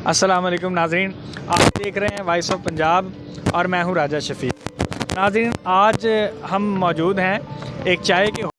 अस्सलाम वालेकुम नाज़रीन, आप देख रहे हैं वॉइस ऑफ पंजाब और मैं हूं राजा शफीक। नाज़रीन, आज हम मौजूद हैं एक चाय के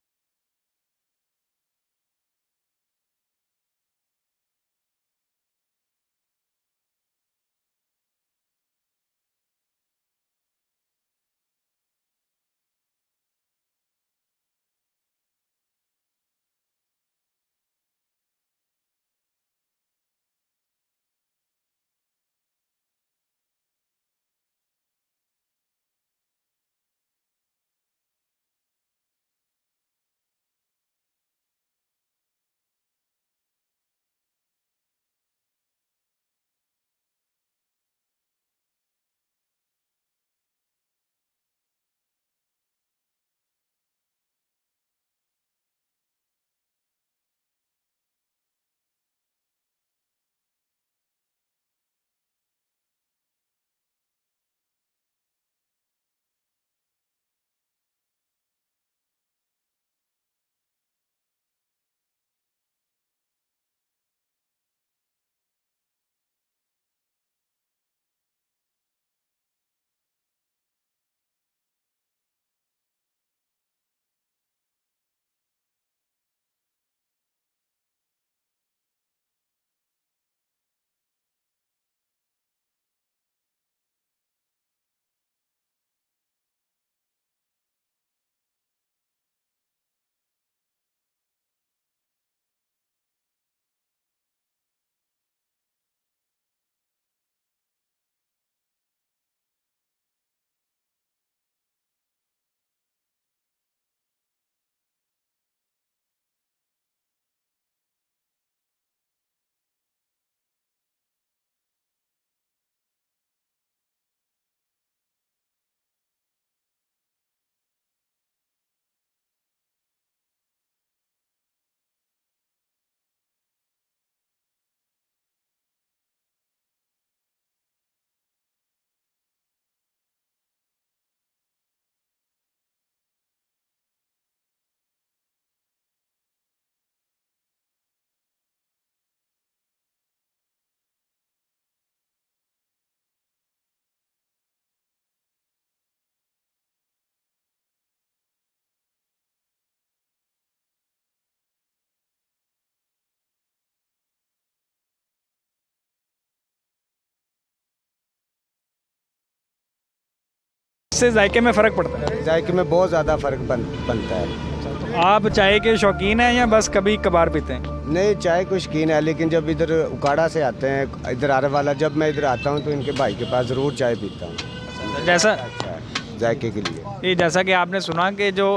से जायके में फ़र्क पड़ता है। जायके में बहुत ज़्यादा फ़र्क बनता है। तो आप चाय के शौकीन हैं या बस कभी कभार पीते हैं? नहीं, चाय को शौकीन है, लेकिन जब इधर उकाड़ा से आते हैं, इधर आने वाला, जब मैं इधर आता हूँ तो इनके भाई के पास ज़रूर चाय पीता हूँ। जैसा अच्छा है जायके के लिए। ये जैसा कि आपने सुना कि जो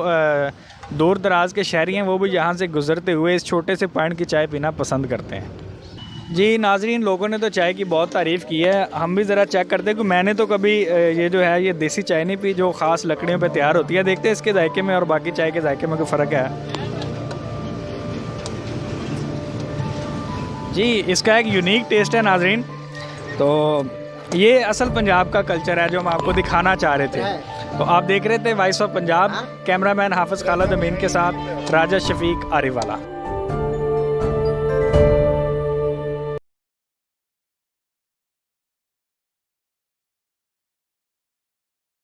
दूर दराज के शहरी हैं वो भी यहाँ से गुज़रते हुए इस छोटे से पॉइंट की चाय पीना पसंद करते हैं। जी नाजरीन, लोगों ने तो चाय की बहुत तारीफ़ की है, हम भी ज़रा चेक करते हैं कि मैंने तो कभी ये जो है ये देसी चाय नहीं पी जो ख़ास लकड़ियों पे तैयार होती है। देखते हैं इसके जायके में और बाकी चाय के जायके में कोई फ़र्क है। जी, इसका एक यूनिक टेस्ट है नाजरीन। तो ये असल पंजाब का कल्चर है जो हम आपको दिखाना चाह रहे थे। तो आप देख रहे थे वॉइस ऑफ पंजाब, कैमरामैन हाफिज़ खालिद अमीन के साथ राजा शफीक आरिवाला।